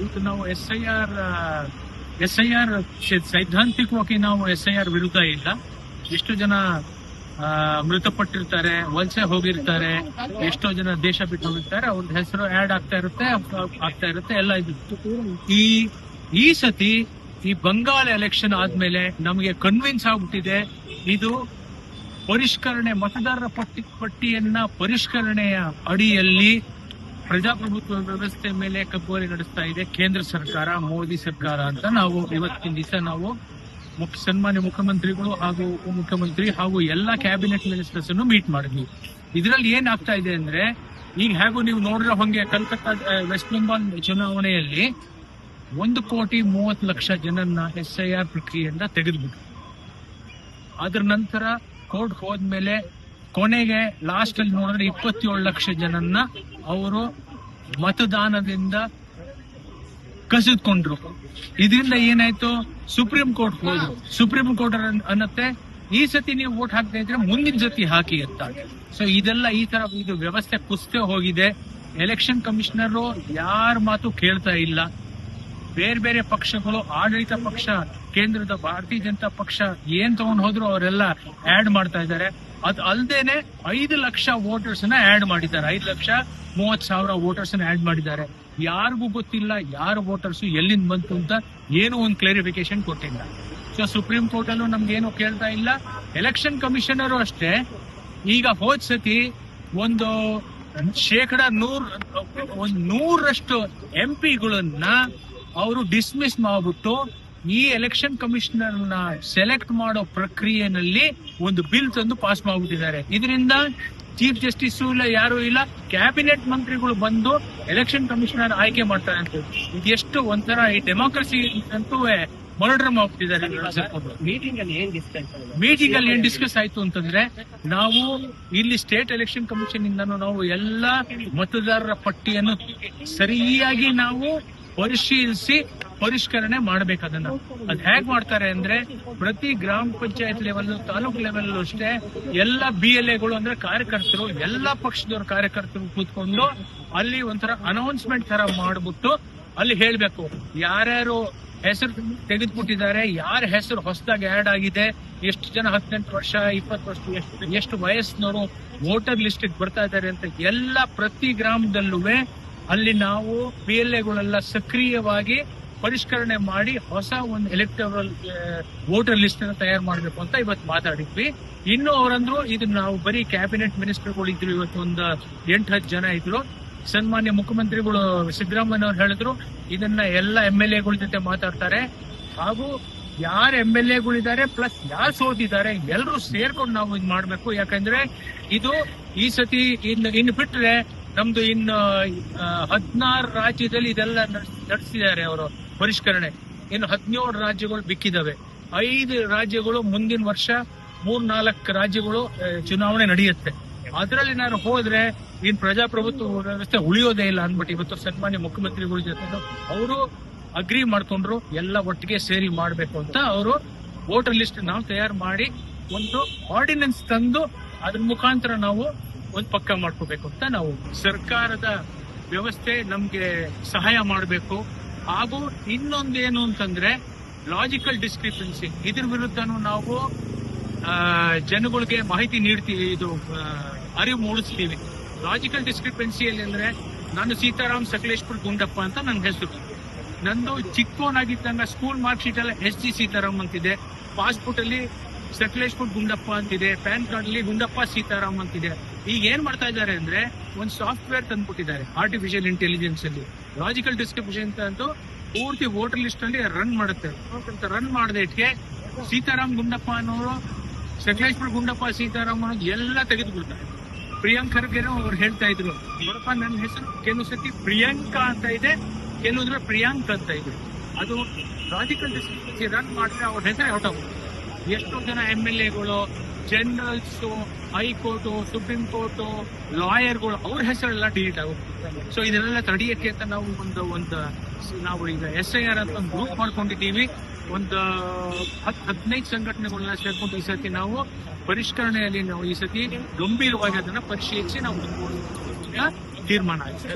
ಇವತ್ತು ನಾವು S I R ಸೈದ್ಧಾಂತಿಕವಾಗಿ ನಾವು SIR ವಿರುದ್ಧ ಇಲ್ಲ. ಎಷ್ಟು ಜನ ಮೃತಪಟ್ಟಿರ್ತಾರೆ, ವಲಸೆ ಹೋಗಿರ್ತಾರೆ, ಎಷ್ಟೋ ಜನ ದೇಶ ಬಿಟ್ಟು ಹೋಗಿರ್ತಾರೆ, ಅವ್ರ ಹೆಸರು ಆಡ್ ಆಗ್ತಾ ಇರುತ್ತೆ ಎಲ್ಲ ಇದು. ಈ ಸತಿ ಈ ಬಂಗಾಳ ಎಲೆಕ್ಷನ್ ಆದ್ಮೇಲೆ ನಮಗೆ ಕನ್ವಿನ್ಸ್ ಆಗ್ಬಿಟ್ಟಿದೆ, ಇದು ಪರಿಷ್ಕರಣೆ, ಮತದಾರರ ಪಟ್ಟಿಯನ್ನ ಪರಿಷ್ಕರಣೆಯ ಅಡಿಯಲ್ಲಿ ಪ್ರಜಾಪ್ರಭುತ್ವ ವ್ಯವಸ್ಥೆ ಮೇಲೆ ಕಗ್ಗೊಲೆ ನಡೆಸ್ತಾ ಇದೆ ಕೇಂದ್ರ ಸರ್ಕಾರ, ಮೋದಿ ಸರ್ಕಾರ ಅಂತ ನಾವು ಇವತ್ತಿನ ದಿವಸ ನಾವು ಸನ್ಮಾನ್ಯ ಮುಖ್ಯಮಂತ್ರಿಗಳು ಹಾಗೂ ಉಪಮುಖ್ಯಮಂತ್ರಿ ಹಾಗೂ ಎಲ್ಲಾ ಕ್ಯಾಬಿನೆಟ್ ಮಿನಿಸ್ಟರ್ಸ್ ಅನ್ನು ಮೀಟ್ ಮಾಡಿದ್ವಿ. ಇದರಲ್ಲಿ ಏನಾಗ್ತಾ ಇದೆ ಅಂದ್ರೆ, ಈಗ ಹೇಗೂ ನೀವು ನೋಡಿರೋ ಹಂಗೆ ಕಲ್ಕತ್ತಾ ವೆಸ್ಟ್ ಬೆಂಗಾಲ್ ಚುನಾವಣೆಯಲ್ಲಿ 1,30,00,000 ಜನನ್ನ SIR ಪ್ರಕ್ರಿಯೆಯಿಂದ ತೆಗೆದ್ಬಿಟ್ರು. ಅದ್ರ ನಂತರ ಕೋರ್ಟ್ ಹೋದ್ಮೇಲೆ ಕೊನೆಗೆ ಲಾಸ್ಟ್ ಅಲ್ಲಿ ನೋಡಿದ್ರೆ 27 ಲಕ್ಷ ಜನನ್ನ ಅವರು ಮತದಾನದಿಂದ ಕಸಿದ್ಕೊಂಡ್ರು. ಇದರಿಂದ ಏನಾಯ್ತು, ಸುಪ್ರೀಂ ಕೋರ್ಟ್ ಹೋದ್ರು. ಸುಪ್ರೀಂ ಕೋರ್ಟ್ ಅನ್ನತ್ತೆ, ಈ ಸತಿ ನೀವು ವೋಟ್ ಹಾಕ್ತಾ ಇದ್ರೆ ಮುಂದಿನ ಸತಿ ಹಾಕಿ ಅಂತ. ಸೊ ಇದೆಲ್ಲ ಈ ತರ ಇದು ವ್ಯವಸ್ಥೆ ಕುಸ್ತೇ ಹೋಗಿದೆ. ಎಲೆಕ್ಷನ್ ಕಮಿಷನರ್ ಯಾರ ಮಾತು ಕೇಳ್ತಾ ಇಲ್ಲ. ಬೇರೆ ಪಕ್ಷಗಳು, ಆಡಳಿತ ಪಕ್ಷ, ಕೇಂದ್ರದ ಭಾರತೀಯ ಜನತಾ ಪಕ್ಷ ಏನ್ ತಗೊಂಡ್ ಹೋದ್ರು ಅವರೆಲ್ಲ ಆಡ್ ಮಾಡ್ತಾ ಇದ್ದಾರೆ. ಅದ್ ಅಲ್ದೇನೆ 5 ಲಕ್ಷ ವೋಟರ್ಸ್ ನ ಆಡ್ ಮಾಡಿದ್ದಾರೆ. 5,30,000 ವೋಟರ್ಸ್ ನ ಆಡ್ ಮಾಡಿದ್ದಾರೆ. ಯಾರಿಗೂ ಗೊತ್ತಿಲ್ಲ ಯಾರು ವೋಟರ್ಸ್ ಎಲ್ಲಿಂದ ಬಂತು ಅಂತ ಏನೂ ಒಂದು ಕ್ಲಾರಿಫಿಕೇಶನ್ ಕೊಟ್ಟಿಲ್ಲ. ಸೊ ಸುಪ್ರೀಂ ಕೋರ್ಟ್ ಅಲ್ಲೂ ನಮ್ಗೇನು ಕೇಳ್ತಾ ಇಲ್ಲ. ಎಲೆಕ್ಷನ್ ಕಮಿಷನರು ಅಷ್ಟೇ. ಈಗ ಹೋದ್ ಸತಿ ಒಂದು 100% MP ಅವರು ಡಿಸ್ಮಿಸ್ ಮಾಡ್ಬಿಟ್ಟು ಈ ಎಲೆಕ್ಷನ್ ಕಮಿಷನರ್ ನ ಸೆಲೆಕ್ಟ್ ಮಾಡೋ ಪ್ರಕ್ರಿಯೆನಲ್ಲಿ ಒಂದು ಬಿಲ್ ತಂದು ಪಾಸ್ ಮಾಡ್ಬಿಟ್ಟಿದ್ದಾರೆ. ಇದರಿಂದ ಚೀಫ್ ಜಸ್ಟಿಸ್ ಇಲ್ಲ, ಯಾರು ಇಲ್ಲ, ಕ್ಯಾಬಿನೆಟ್ ಮಂತ್ರಿಗಳು ಬಂದು ಎಲೆಕ್ಷನ್ ಕಮಿಷನರ್ ಆಯ್ಕೆ ಮಾಡ್ತಾರೆ ಅಂತ. ಇದೆಷ್ಟು ಒಂಥರ ಈ ಡೆಮೋಕ್ರಸಿ ಅಂತೂ ಮರ್ಡರ್ ಮಾಡ್ಬಿಟ್ಟಿದ್ದಾರೆ. ಮೀಟಿಂಗ್ ಅಲ್ಲಿ ಏನ್ ಡಿಸ್ಕಸ್ ಆಯ್ತು ಅಂತಂದ್ರೆ, ನಾವು ಇಲ್ಲಿ ಸ್ಟೇಟ್ ಎಲೆಕ್ಷನ್ ಕಮಿಷನ್ ಇಂದನೂ ನಾವು ಎಲ್ಲಾ ಮತದಾರರ ಪಟ್ಟಿಯನ್ನು ಸರಿಯಾಗಿ ನಾವು ಪರಿಶೀಲಿಸಿ ಪರಿಷ್ಕರಣೆ ಮಾಡ್ಬೇಕದನ್ನ. ಅದ್ ಹೇಗ್ ಮಾಡ್ತಾರೆ ಅಂದ್ರೆ, ಪ್ರತಿ ಗ್ರಾಮ ಪಂಚಾಯತ್ ಲೆವೆಲ್, ತಾಲೂಕ್ ಲೆವೆಲ್ ಅಷ್ಟೇ ಎಲ್ಲ BLAಗಳು ಅಂದ್ರೆ ಕಾರ್ಯಕರ್ತರು, ಎಲ್ಲಾ ಪಕ್ಷದವ್ರ ಕಾರ್ಯಕರ್ತರು ಕೂತ್ಕೊಂಡು ಅಲ್ಲಿ ಒಂಥರ ಅನೌನ್ಸ್ಮೆಂಟ್ ತರ ಮಾಡ್ಬಿಟ್ಟು ಅಲ್ಲಿ ಹೇಳ್ಬೇಕು ಯಾರ್ಯಾರು ಹೆಸರು ತೆಗೆದ್ಬಿಟ್ಟಿದ್ದಾರೆ, ಯಾರ ಹೆಸರು ಹೊಸದಾಗಿ ಆಡ್ ಆಗಿದೆ, ಎಷ್ಟು ಜನ 18 ವರ್ಷ 20 ವರ್ಷ ಎಷ್ಟು ವಯಸ್ಸಿನವರು ವೋಟರ್ ಲಿಸ್ಟ್ ಬರ್ತಾ ಇದ್ದಾರೆ ಅಂತ ಎಲ್ಲ ಪ್ರತಿ ಗ್ರಾಮದಲ್ಲೂ ಅಲ್ಲಿ ನಾವು BLAಗಳೆಲ್ಲ ಸಕ್ರಿಯವಾಗಿ ಪರಿಷ್ಕರಣೆ ಮಾಡಿ ಹೊಸ ಒಂದು ಎಲೆಕ್ಟರಲ್ ವೋಟರ್ ಲಿಸ್ಟ್ ಅನ್ನು ತಯಾರು ಮಾಡಬೇಕು ಅಂತ ಇವತ್ತು ಮಾತಾಡಿದ್ವಿ. ಇನ್ನು ಅವರಂದ್ರು ಇದು ನಾವು ಬರೀ ಕ್ಯಾಬಿನೆಟ್ ಮಿನಿಸ್ಟರ್ಗಳು ಇದ್ರು, ಇವತ್ತು ಒಂದು 8-10 ಜನ ಇದ್ರು. ಸನ್ಮಾನ್ಯ ಮುಖ್ಯಮಂತ್ರಿಗಳು ಸಿದ್ದರಾಮಯ್ಯ ಅವರು ಹೇಳಿದ್ರು ಇದನ್ನ ಎಲ್ಲ MLAಗಳ ಜೊತೆ ಮಾತಾಡ್ತಾರೆ, ಹಾಗೂ ಯಾರು MLAಗಳಿದ್ದಾರೆ ಪ್ಲಸ್ ಯಾರು ಸೋತಿದ್ದಾರೆ ಎಲ್ಲರೂ ಸೇರ್ಕೊಂಡು ನಾವು ಇದು ಮಾಡ್ಬೇಕು. ಯಾಕಂದ್ರೆ ಇದು ಈ ಸತಿ ಇನ್ನು ಬಿಟ್ರೆ ನಮ್ದು ಇನ್ನು 16 ರಾಜ್ಯದಲ್ಲಿ ಇದೆಲ್ಲ ನಡೆಸಿದ್ದಾರೆ ಅವರು ಪರಿಷ್ಕರಣೆ. ಇನ್ನು 17 ರಾಜ್ಯಗಳು ಬಿಕ್ಕಿದಾವೆ. 5 ರಾಜ್ಯಗಳು ಮುಂದಿನ ವರ್ಷ 3-4 ರಾಜ್ಯಗಳು ಚುನಾವಣೆ ನಡೆಯುತ್ತೆ. ಅದರಲ್ಲಿ ನಾನು ಹೋದ್ರೆ ಇನ್ ಪ್ರಜಾಪ್ರಭುತ್ವ ವ್ಯವಸ್ಥೆ ಉಳಿಯೋದೇ ಇಲ್ಲ ಅಂದ್ಬಿಟ್ಟು ಇವತ್ತು ಸನ್ಮಾನ್ಯ ಮುಖ್ಯಮಂತ್ರಿಗಳ ಜೊತೆ ಅವರು ಅಗ್ರಿ ಮಾಡ್ಕೊಂಡ್ರು, ಎಲ್ಲ ಒಟ್ಟಿಗೆ ಸೇರಿ ಮಾಡ್ಬೇಕು ಅಂತ. ಅವರು ವೋಟರ್ ಲಿಸ್ಟ್ ನಾವು ತಯಾರು ಮಾಡಿ ಒಂದು ಆರ್ಡಿನೆನ್ಸ್ ತಂದು ಅದ್ರ ಮುಖಾಂತರ ನಾವು ಒಂದು ಪಕ್ಕ ಮಾಡ್ಕೋಬೇಕು ಅಂತ. ನಾವು ಸರ್ಕಾರದ ವ್ಯವಸ್ಥೆ ನಮ್ಗೆ ಸಹಾಯ ಮಾಡಬೇಕು. ಹಾಗೂ ಇನ್ನೊಂದೇನು ಅಂತಂದ್ರೆ ಲಾಜಿಕಲ್ ಡಿಸ್ಕ್ರಿಪೆನ್ಸಿ, ಇದ್ರ ವಿರುದ್ಧನೂ ನಾವು ಜನಗಳಿಗೆ ಮಾಹಿತಿ ನೀಡ್ತೀವಿ, ಇದು ಅರಿವು ಮೂಡಿಸ್ತೀವಿ. ಲಾಜಿಕಲ್ ಡಿಸ್ಕ್ರಿಪೆನ್ಸಿಯಲ್ಲಿ ಅಂದ್ರೆ, ನಾನು ಸೀತಾರಾಮ್ ಸಕಲೇಶ್ಪುರ್ ಗುಂಡಪ್ಪ ಅಂತ ನನ್ನ ಹೆಸರು. ನಂದು ಚಿಕ್ಕವನಾಗಿದ್ದಂಗ ಸ್ಕೂಲ್ ಮಾರ್ಕ್ ಶೀಟ್ ಎಲ್ಲ SG ಸೀತಾರಾಮ್ ಅಂತಿದೆ, ಪಾಸ್ಪೋರ್ಟ್ ಅಲ್ಲಿ ಸಕಲೇಶ್ಪುರ್ ಗುಂಡಪ್ಪ ಅಂತಿದೆ, ಪ್ಯಾನ್ ಕಾರ್ಡ್ ಅಲ್ಲಿ ಗುಂಡಪ್ಪ ಸೀತಾರಾಮ್ ಅಂತಿದೆ. ಈಗ ಏನ್ ಮಾಡ್ತಾ ಇದ್ದಾರೆ ಅಂದ್ರೆ, ಒಂದು ಸಾಫ್ಟ್ವೇರ್ ತಂದ್ಬಿಟ್ಟಿದ್ದಾರೆ ಆರ್ಟಿಫಿಷಿಯಲ್ ಇಂಟೆಲಿಜೆನ್ಸ್ ಅಲ್ಲಿ. ಲಾಜಿಕಲ್ ಡಿಸ್ಕ್ರಿಪ್ಷನ್ ಅಂತ ಪೂರ್ತಿ ವೋಟರ್ ಲಿಸ್ಟ್ ಅಲ್ಲಿ ರನ್ ಮಾಡುತ್ತೆ. ರನ್ ಮಾಡದೇಟ್ಗೆ ಸೀತಾರಾಮ್ ಗುಂಡಪ್ಪ ಅನ್ನೋರು, ಸಕಲೇಶ್ಪುರ ಗುಂಡಪ್ಪ ಸೀತಾರಾಮ್ ಅನ್ನೋದು ಎಲ್ಲ ತೆಗೆದುಬಿಡ್ತಾರೆ. ಪ್ರಿಯಾಂಕ್ ಖರ್ಗೆ ಅವ್ರು ಹೇಳ್ತಾ ಇದ್ರು, ನೋಡಪ್ಪ ನನ್ನ ಹೆಸರು ಕೆಲವು ಸತಿ ಪ್ರಿಯಾಂಕಾ ಅಂತ ಇದೆ, ಕೆಲವುದ್ರೆ ಪ್ರಿಯಾಂಕ್ ಅಂತ ಇದೆ. ಅದು ಲಾಜಿಕಲ್ ಡಿಸ್ಕ್ರಿಪೆನ್ಸಿ ರನ್ ಮಾಡಿದ್ರೆ ಅವ್ರ ಹೆಸರು ಔಟ್ ಆಗುತ್ತೆ. ಎಷ್ಟೋ ಜನ MLAಗಳು, ಜನರಲ್ಸ್, ಹೈಕೋರ್ಟ್, ಸುಪ್ರೀಂ ಕೋರ್ಟ್, ಲಾಯರ್ಗಳು ಅವ್ರ ಹೆಸರೆಲ್ಲ ಡಿಲೀಟ್ ಆಗುತ್ತೆ. ಸೊ ಇದನ್ನೆಲ್ಲ ತಡೆಯಕ್ಕೆ ಅಂತ ನಾವು ನಾವು ಈಗ SIR ಅಂತ ಒಂದು ಗ್ರೂಪ್ ಮಾಡ್ಕೊಂಡಿದ್ದೀವಿ. ಒಂದು 10-15 ಸಂಘಟನೆಗಳನ್ನ ಸೇರ್ಕೊಂಡು ಈ ಸತಿ ನಾವು ಪರಿಷ್ಕರಣೆಯಲ್ಲಿ ನಾವು ಈ ಸತಿ ಗಂಭೀರವಾಗಿ ಅದನ್ನ ಪರಿಶೀಲಿಸಿ ನಾವು ತೀರ್ಮಾನ ಆಗಿದೆ.